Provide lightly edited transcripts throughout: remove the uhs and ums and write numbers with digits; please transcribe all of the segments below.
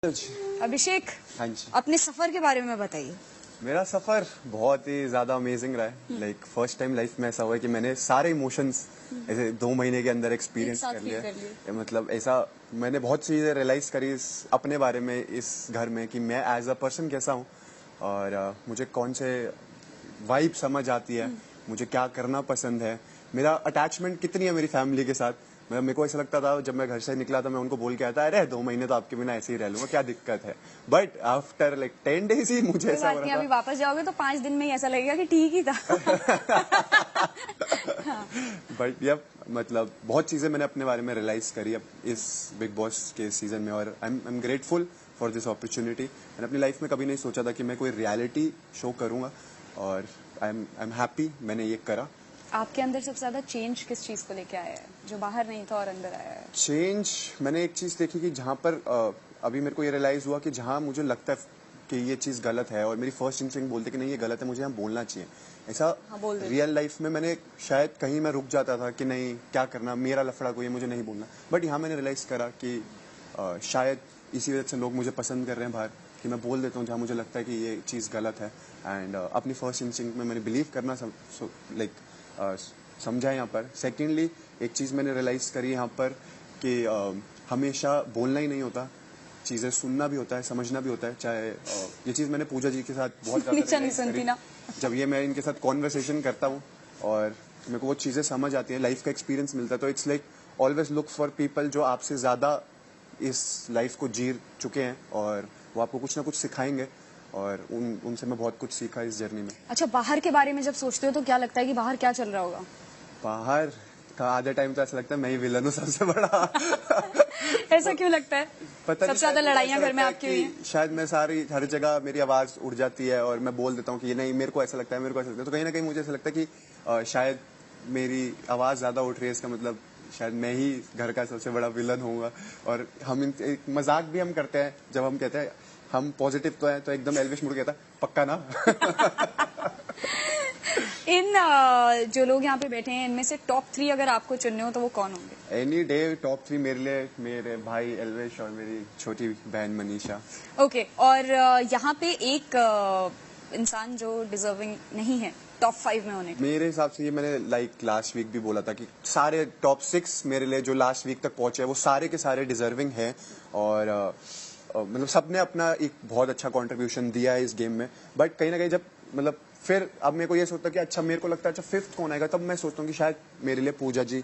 अभिषेक, हाँ जी, अपने सफर के बारे में बताइए। मेरा सफर बहुत ही ज्यादा अमेजिंग रहा है। लाइक फर्स्ट टाइम लाइफ में ऐसा हुआ है कि मैंने सारे इमोशंस ऐसे 2 महीने के अंदर एक्सपीरियंस कर लिया। मतलब ऐसा मैंने बहुत चीजें रियलाइज करी अपने बारे में इस घर में कि मैं एज अ पर्सन कैसा हूँ और मुझे कौन से वाइब समझ आती है, मुझे क्या करना पसंद है, मेरा अटैचमेंट कितनी है मेरी फैमिली के साथ। मतलब मेरे को ऐसा लगता था जब मैं घर से निकला था मैं उनको बोल के आया था, अरे 2 महीने तो आपके बिना ऐसे ही रह लूंगा, क्या दिक्कत है। बट आफ्टर लाइक 10 days ही मुझे ऐसा हो रहा था। अभी वापस जाओगे तो 5 दिन में ही ऐसा लगेगा कि ठीक ही था। बट यप मतलब बहुत चीजें मैंने अपने बारे में रियलाइज करी अब इस बिग बॉस के सीजन में और I am grateful for this opportunity. मैंने अपनी लाइफ में कभी नहीं सोचा था कि मैं कोई रियलिटी शो करूंगा और आई एम हैप्पी मैंने ये करा। आपके अंदर सबसे ज्यादा चेंज किस चीज को लेके आया है जो बाहर नहीं था और अंदर आया है? चेंज मैंने एक चीज देखी कि जहां पर अभी मेरे को ये रियलाइज हुआ कि जहां मुझे लगता है कि ये चीज गलत है और मेरी फर्स्ट इंस्टिंक्ट बोलते कि नहीं ये गलत है, मुझे यहाँ बोलना चाहिए। ऐसा रियल लाइफ में मैंने शायद कहीं मैं रुक जाता था कि नहीं क्या करना, मेरा लफड़ा कोई है, मुझे नहीं बोलना। बट यहाँ मैंने रियलाइज करा कि शायद इसी वजह से लोग मुझे पसंद कर रहे हैं बाहर कि मैं बोल देता हूँ जहाँ मुझे लगता है कि ये चीज़ गलत है। एंड अपनी फर्स्ट इंस्टिंक्ट में मैंने बिलीव करना समझा यहाँ पर। सेकेंडली एक चीज़ मैंने रियलाइज करी यहाँ पर कि हमेशा बोलना ही नहीं होता, चीज़ें सुनना भी होता है, समझना भी होता है। चाहे ये चीज़ मैंने पूजा जी के साथ बहुत ज़्यादा जब ये मैं इनके साथ कॉन्वर्सेशन करता हूँ और मेरे को वो चीज़ें समझ आती है, लाइफ का एक्सपीरियंस मिलता है। तो it's like always look for people जो आपसे ज़्यादा इस लाइफ को जी चुके हैं और वो आपको कुछ ना कुछ सिखाएंगे और उनसे मैं बहुत कुछ सीखा इस जर्नी में। अच्छा, बाहर के बारे में जब सोचते हो तो क्या लगता है कि बाहर क्या चल रहा होगा? बाहर का आधे टाइम तो ऐसा लगता है मैं ही विलन हूँ सबसे बड़ा। ऐसा क्यों लगता है? पता सबसे ज्यादा लड़ाइयाँ घर में आपकी हुई हैं? शायद मैं हर जगह मेरी आवाज उड़ जाती है और मैं बोल देता हूँ कि ये नहीं मेरे को ऐसा लगता है, मेरे को ऐसा लगता है। तो कहीं ना कहीं मुझे ऐसा लगता है कि शायद मेरी आवाज ज्यादा उठ रही है, इसका मतलब शायद मैं ही घर का सबसे बड़ा विलन होऊंगा। और हम एक मजाक भी हम करते हैं जब हम कहते हैं हम पॉजिटिव तो है, तो एकदम एल्विश मुड़ कहता पक्का ना। इन जो लोग यहाँ पे बैठे हैं इनमें से टॉप 3 अगर आपको चुनने हो तो वो कौन होंगे? एनी डे टॉप 3 मेरे लिए मेरे भाई एल्विश और मेरी छोटी बहन मनीषा। ओके, और यहाँ पे एक इंसान जो डिजर्विंग नहीं है टॉप 5 में होने के? मेरे हिसाब से ये मैंने लाइक लास्ट वीक भी बोला था कि सारे टॉप 6 मेरे लिए जो लास्ट वीक तक पहुंचे वो सारे के सारे डिजर्विंग हैं और मतलब सबने अपना एक बहुत अच्छा कंट्रीब्यूशन दिया है इस गेम में। बट कहीं ना कहीं जब मतलब फिर अब मेरे को ये सोचता कि अच्छा मेरे को लगता है अच्छा 5th कौन आएगा, तब मैं सोचता हूँ कि शायद मेरे लिए पूजा जी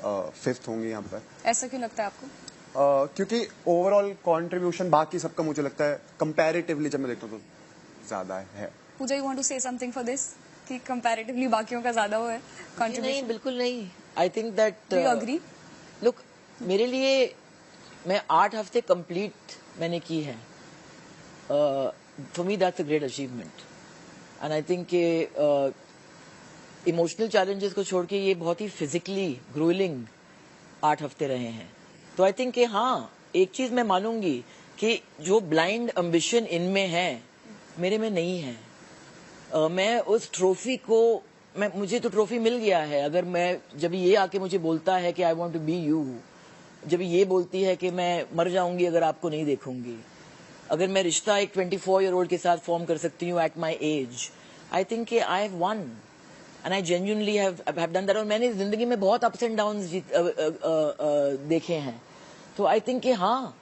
5th होंगे यहाँ पर। ऐसा क्यों लगता है आपको? क्योंकि ओवरऑल कंट्रीब्यूशन बाकी सबका मुझे लगता है कंपैरेटिवली जब मैं देखता हूँ तो ज्यादा है। Pooja, you want to say something for this कि कंपैरेटिवली बाकियों का ज्यादा हुआ है कंट्रीब्यूशन? नहीं, बिल्कुल नहीं। I think that you agree? Look, मेरे लिए मैं 8 हफ्ते कंप्लीट मैंने की है। For me that's a great achievement and I think emotional challenges को छोड़ के ये बहुत ही फिजिकली ग्रोइलिंग 8 हफ्ते रहे हैं। तो आई थिंक हाँ, एक चीज मैं मानूंगी कि जो ब्लाइंड एम्बिशन इनमें है मेरे में नहीं है। मैं उस ट्रॉफी को मुझे तो ट्रॉफी मिल गया है। अगर मैं जब ये आके मुझे बोलता है कि I want to be you, जब ये बोलती है कि मैं मर जाऊंगी अगर आपको नहीं देखूंगी, अगर मैं रिश्ता एक 24-year-old के साथ फॉर्म कर सकती हूँ at my age, I think I have one and I genuinely have done that. और मैंने जिंदगी में बहुत अप्स एंड डाउन देखे हैं। तो आई थिंक हाँ,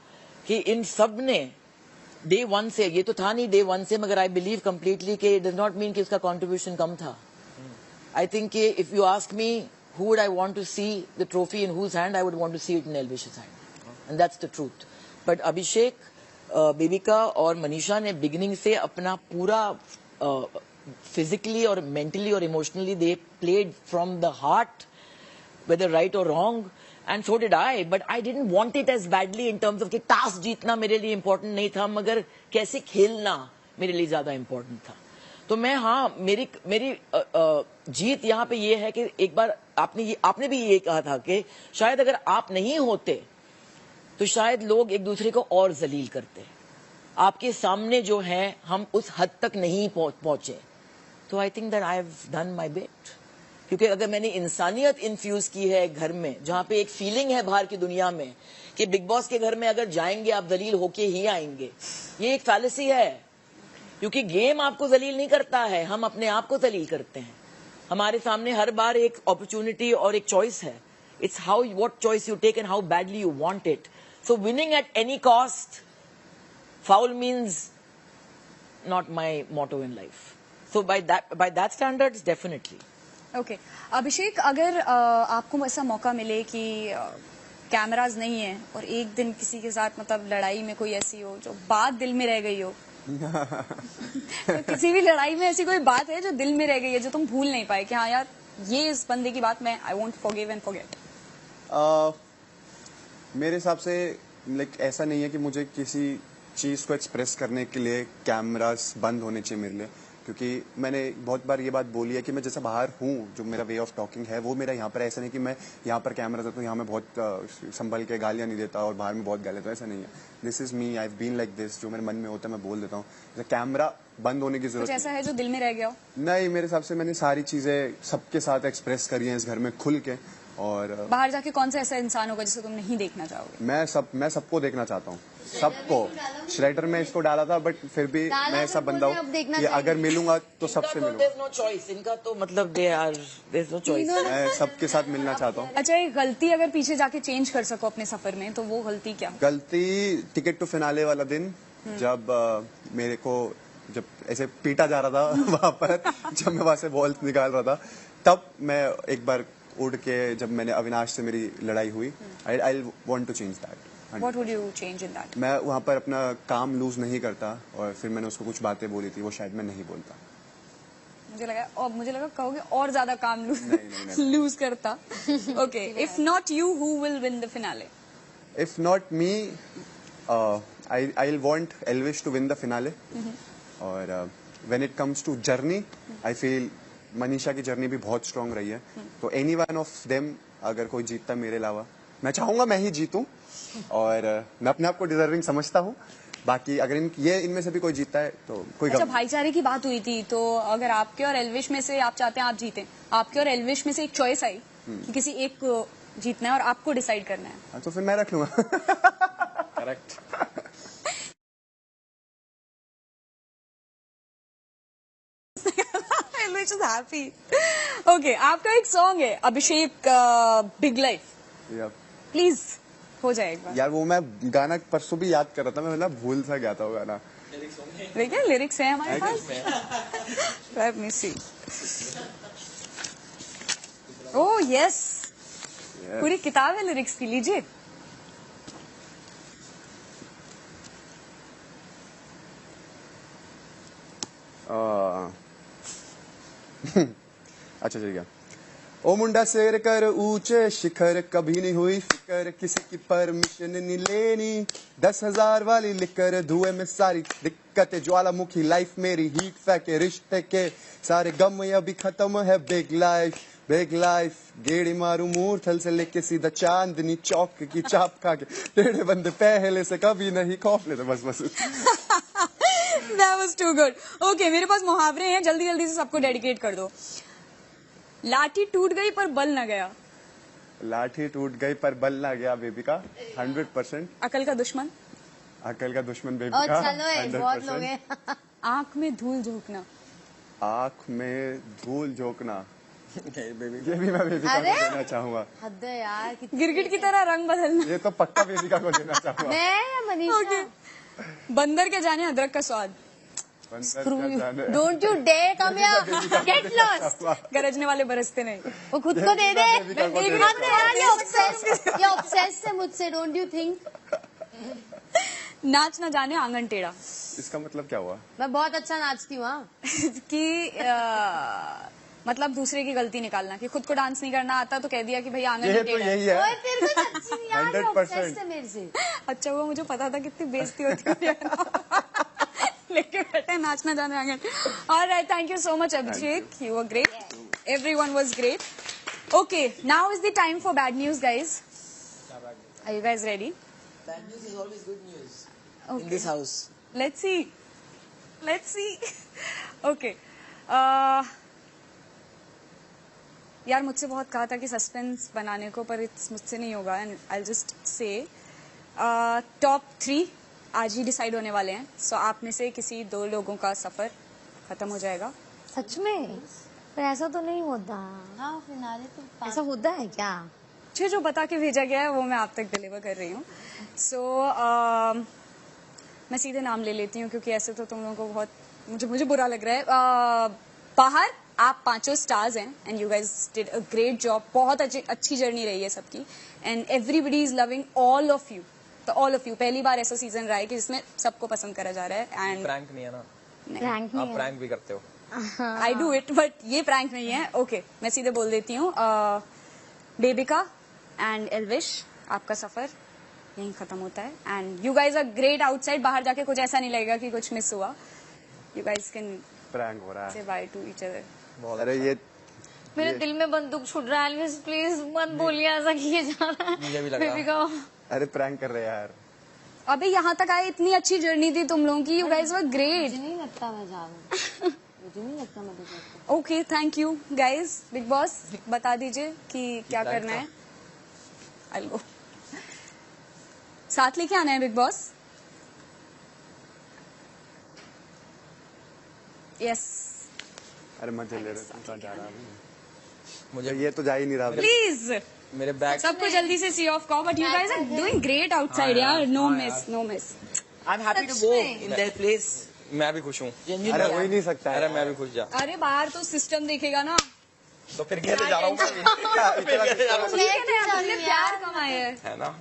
कि इन सब ने डे 1 से, ये तो था नहीं डे 1 से, मगर आई बिलीव कंप्लीटली कि इट डज नॉट मीन कि उसका कॉन्ट्रीब्यूशन कम था। I think if you ask me who would I want to see the trophy in whose hand, I would want to see it in Elvish's hand, and that's the truth. But Abhishek, बेबिका और मनीषा ने beginning से अपना पूरा physically और mentally और emotionally they played from the heart, whether right or wrong, and so did I. But I didn't want it as badly in terms of कि task जीतना मेरे लिए इम्पोर्टेंट नहीं था, मगर कैसे खेलना मेरे लिए ज्यादा इम्पोर्टेंट था। तो मैं हाँ, मेरी जीत यहाँ पे ये है कि एक बार आपने भी ये कहा था कि शायद अगर आप नहीं होते तो शायद लोग एक दूसरे को और जलील करते। आपके सामने जो है हम उस हद तक नहीं पहुंचे। तो आई think that I have done my bit, क्योंकि अगर मैंने इंसानियत इन्फ्यूज की है घर में, जहां पे एक फीलिंग है बाहर की दुनिया में कि बिग बॉस के घर में अगर जाएंगे आप जलील होके ही आएंगे, ये एक फैलेसी है, क्योंकि गेम आपको जलील नहीं करता है, हम अपने आप को जलील करते हैं। हमारे सामने हर बार एक अपॉर्चुनिटी और एक चॉइस है। It's how what choice you take and how badly you want it. So winning at any cost, foul means not my motto in life. So by that standards, definitely. Okay. अभिषेक, अगर आपको ऐसा मौका मिले कि cameras नहीं है और एक दिन किसी के साथ मतलब लड़ाई में कोई ऐसी हो जो बात दिल में रह गई हो तो किसी भी लड़ाई में ऐसी कोई बात है जो दिल में रह गई है, जो तुम भूल नहीं पाए कि हाँ यार ये इस बंदे की बात मैं I won't forgive and forget? मेरे हिसाब से लाइक ऐसा नहीं है कि मुझे किसी चीज़ को एक्सप्रेस करने के लिए कैमरास बंद होने चाहिए मेरे लिए, क्योंकि मैंने बहुत बार ये बात बोली है कि मैं जैसा बाहर हूँ, जो मेरा वे ऑफ टॉकिंग है वो मेरा यहाँ पर ऐसा नहीं कि मैं यहाँ पर कैमरा देता हूँ, यहाँ मैं बहुत संभल के गालियाँ नहीं देता और बाहर में बहुत गाली देता हूँ, ऐसा नहीं है। This is me, I have been like this. जो मेरे मन में होता है मैं बोल देता हूँ। जैसे कैमरा बंद होने की जरूरत ऐसा है जो दिल में रह गया हो? नहीं, मेरे हिसाब से मैंने सारी चीजें सबके साथ एक्सप्रेस करी हैं इस घर में खुल के। और बाहर जाके कौन सा ऐसा इंसान होगा जिसे तुम नहीं देखना चाहोगे? मैं सबको देखना चाहता हूँ, सबको। श्राइडर में इसको डाला था, बट फिर भी मैं ऐसा बंदा हूँ कि अगर मिलूंगा तो सबसे मिलूंगा। नो चॉइस इनका, तो मतलब नो चॉइस। मैं सबके साथ मिलना चाहता हूँ। अच्छा, एक गलती अगर पीछे जाके चेंज कर सको अपने सफर में, तो वो गलती क्या? गलती टिकट टू फिनाले वाला दिन, जब मेरे को जब ऐसे पीटा जा रहा था वहां पर, जब मैं वहां से बॉल निकाल रहा था, तब मैं एक बार उड़ के, जब मैंने अविनाश से मेरी लड़ाई हुई, I want to change that. What would you change in that? मैं वहां पर अपना काम लूज नहीं करता, और फिर मैंने उसको कुछ बातें बोली थी, वो शायद मैं नहीं बोलता। मुझे लगा कहोगे और ज्यादा काम लूज करता। Okay, if not you, who will win the finale? If not me, I will want Elvish to win the finale. और when it comes to journey, I feel Manisha की जर्नी भी बहुत स्ट्रांग रही है, तो एनी वन ऑफ देम अगर कोई जीतता मेरे अलावा, मैं चाहूंगा मैं ही जीतूं, और मैं अपने आप को डिजर्विंग समझता हूँ। बाकी अगर इनमें से भी कोई जीतता है तो कोई अच्छा, भाईचारे की बात हुई थी, तो अगर आपके और एल्विश में से आप चाहते हैं आप जीतें, आपके और एल्विश में से एक चॉइस आई कि किसी एक को जीतना है और आपको डिसाइड करना है, तो फिर मैं रख लूंगा। Correct. Elvish is happy. Okay, आपका एक सॉन्ग है अभिषेक, बिग लाइफ, प्लीज हो जाए एक बार। यार वो मैं गाना परसों भी याद कर रहा था, मैं मतलब भूल सा गया था वो गाना। देखिए लिरिक्स है हमारे पास। Let me see. Oh yes, पूरी किताब है लिरिक्स की, लीजिए। अच्छा ठीक है। ओ मुंडा शेर कर ऊंचे शिखर, कभी नहीं हुई फिकर, किसी की परमिशन नहीं लेनी, 10,000 वाली लिकर, धुएं में सारी दिक्कतें, ज्वालामुखी लाइफ मेरी, हीट फेंके रिश्ते के सारे गम, अभी खत्म है बिग लाइफ, बिग लाइफ। गेड़ी मारू मूर्थल से लेके सीधा चांदनी चौक की चाप खा के, टेढ़े बंदे पहले से कभी नहीं खौफ लेते। बस That was too good. Okay, मेरे पास मुहावरे हैं, जल्दी जल्दी से सबको डेडिकेट कर दो। लाठी टूट गई पर बल न गया। लाठी टूट गई पर बल ना गया बेबी का 100%। अकल का दुश्मन। अकल का दुश्मन बेबी का चलो 100%। बहुत लोग हैं। आंख में धूल झोंकना। आंख में धूल झोंकना, ये भी मैं बेबी को देना चाहूंगा। हद है यार, गिरगिट की तरह रंग बदलना। ये तो पक्का बेबी को देना चाहूंगा। मैं मनीषा। बंदर के जाने अदरक का स्वाद। Don't you dare come here, get lost. गरजने वाले बरसते नहीं। वो खुद को दे दे। ये ऑब्सेस है मुझसे, डोंट यू थिंक। नाच ना जाने आंगन टेढ़ा। इसका मतलब क्या हुआ? मैं बहुत अच्छा नाचती हूँ। कि मतलब दूसरे की गलती निकालना, कि खुद को डांस नहीं करना आता तो कह दिया कि भाई आंगन ये तो टेढ़ा यही है। ओए फिर भी अच्छी नहीं यार, ये 100%। obsessed है मेरे से। अच्छा हुआ मुझे पता था कितनी बेइज्जती होती है। लेके बैठे नाचना जाने आंगन। Alright, thank you so much Abhishek, you were great. Everyone was great. Okay, now is the time for bad news, guys. Are you guys ready? Bad news is always good news Okay. in this house. Let's see. Let's see. Okay. यार मुझसे बहुत कहा था कि suspense बनाने को, पर मुझसे नहीं होगा। And I just say top 3 आज ही डिसाइड होने वाले हैं. सो आप में से किसी 2 लोगों का सफर खत्म हो जाएगा. सच में? पर ऐसा तो नहीं होता. हाँ फिनाले तो ऐसा होता है क्या? मुझे जो बता के भेजा गया है वो मैं आप तक डिलीवर कर रही हूँ. सो मैं सीधे नाम ले लेती हूँ क्योंकि ऐसे तो तुम लोगों को बहुत मुझे बुरा लग रहा है. बाहर आप 5 स्टार्स हैं and you guys did a great job. बहुत अच्छी जर्नी रही है सबकी and everybody is loving all of you. तो ऑल ऑफ यू पहली बार ऐसा सीजन रहा है कि जिसमें सबको पसंद करा जा रहा है. एंड प्रैंक नहीं है ना, प्रैंक आप नहीं प्रैंक भी करते हो. आई डू इट बट ये प्रैंक नहीं है. ओके मैं सीधे बोल देती हूँ. बेबिका एंड एल्विश आपका सफर यहीं खत्म होता है. And you guys are great outside. बाहर जाके कुछ ऐसा नहीं लगेगा कि कुछ मिस हुआ. यू गाइज कैन प्रैंक हो रहा से है. By two each other. अरे ये मेरे दिल में बंदूक छुट रहा है. एल्विस प्लीज मत बोलिए ऐसा किए जा रहा है. मुझे भी लग रहा है. बेबिका अरे प्रैंक कर रहे हैं यार. अबे यहाँ तक आए, इतनी अच्छी जर्नी थी तुम लोगों की. You guys were great. मुझे नहीं लगता मैं जाऊँ. मुझे नहीं लगता मैं तो जाऊँ. Okay thank you guys. Big boss बता दीजिए कि क्या करना है. आई गो साथ लेके आना है बिग बॉस. यस अरे मजे ले रहे तुम. जा रहा है मुझे ये तो जा ही नहीं रहा. प्लीज मेरे बैग सबको जल्दी से सी ऑफ कहो. But you guys are doing great outside यार. No miss no miss. I am happy to go in their place. मैं भी खुश हूँ. अरे हो ही नहीं सकता है. अरे मैं भी खुश जा. अरे बाहर तो सिस्टम देखेगा ना. तो फिर कैसे जा रहा हूँ मैं भी? हमने प्यार कमाया है ना.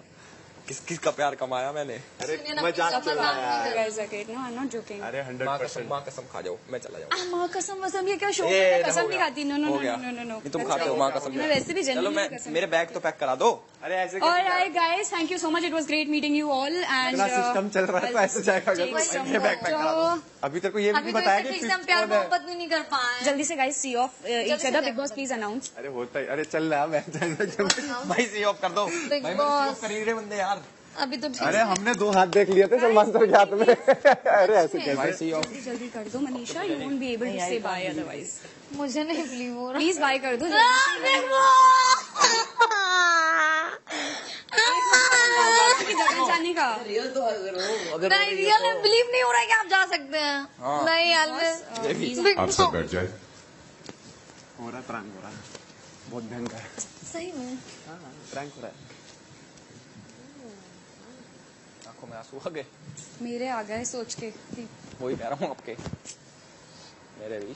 किसका प्यार कमाया मैंने. अरे मजाक चल रहा है. Guys again no I am not joking. अरे माँ कसम 100%. माँ कसम खा जाओ, मैं चला जाऊँ. माँ कसम वसम ये क्या शो ए, है. हो कसम गया. नहीं खाती. नो नो हो नो गया. No no no. नहीं तुम खाते हो माँ कसम. मैं वैसे भी चलो genuinely मैं कसम. मेरे बैग तो पैक करा दो. अरे ऐसे All right, guys, thank you so much. It was great meeting you all. And इतना सिस्टम चल रहा है तो ऐसे जाएगा अगर System ये बैग पैक करा दो. तो अभी तेरे को ये भी अभी नहीं तो बताया इससे कि ठीक से हम प्यार मोहब्बत भी नहीं कर पाए. जल्दी से guys see off each other. Big Boss please announce. अरे होता है. अरे चल रहा है. भाई सी ऑफ कर दो. भाई Big मेरे Boss. सी ऑफ कर ही रहे बंदे यार. अभी तो ठीक अरे हमने 2 हाथ देख लिए थे सलमान सर के हाथ में. अरे ऐसे भाई कैसे. सी ऑफ. जल्दी कर दो Manisha. You won't be able to say bye otherwise. मुझे नहीं बिलीव हो रहा. Please bye कर दो. की जगह जाने का. रियल तो अगर नहीं रियल में बिलीव नहीं हो रहा है कि आप जा सकते हैं. नहीं एल्विस. बिग आप सब बैठ जाए. हो रहा है. प्रैंक हो रहा है. बहुत भयंकर. सही में प्रैंक हो रहा है. आंखों में आंसू आ गए. मेरे आ गए सोच के. वही कह रहा हूँ आपके. मेरे भी.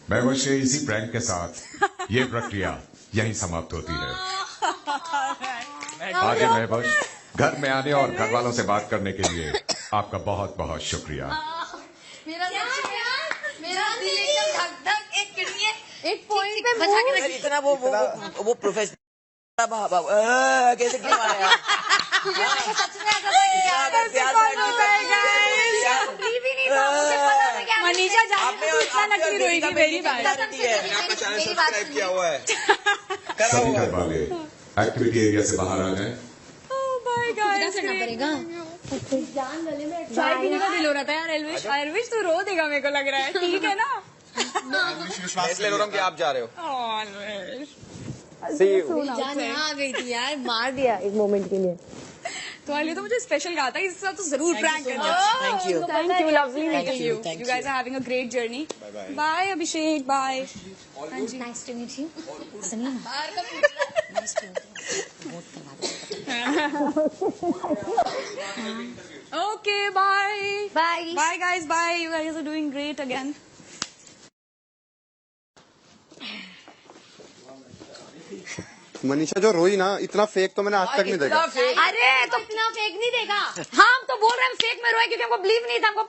महबूश के इसी प्रैंक के साथ ये प्रक्रिया यहीं समाप्त होती है. आगे महबूश घर में आने और घर वालों से बात करने के लिए आपका बहुत बहुत शुक्रिया. मेरा दिल एकदम धक धक एक किडनी एक पॉइंट पे बचा के रखी. इतना वो प्रोफेशनल कैसे क्यों आया. सच में ऐसा बिलीव ही नहीं था. मुझे पता था कि आप मनीषा जाने तो इतना नकली रोएगी मेरी बात. आपका चैनल सब्सक्राइब किया हुआ है. सभी घर वाले एक्टिविटी एरिया से बाहर आ जाएं. करना पड़ेगा. चाय पीने का दिल हो रहा था यार. एल्विश तो रो देगा मेरे को लग रहा है. ठीक है ना. इसलिए रो रहा हूँ कि आप जा रहे हो. जान यहाँ आ गई थी यार. मार दिया एक मोमेंट के लिए. तुम्हारे लिए तो मुझे स्पेशल कहा था कि इससे तो जरूर प्रैंक करना. Thank you. Thank you, lovely meeting you, you. thank You guys are having a great journey. Bye, Abhishek. Bye. Nice to meet you. Sunny Okay, bye. Bye. Bye, guys. Bye. You guys are doing great again. Manisha जो रोई ना इतना fake तो मैंने आज तक नहीं देखा. अरे तो इतना फेक नहीं देखा. हम तो बोल रहे हैं फेक में रोए क्योंकि हमको बिलीव नहीं था. हमको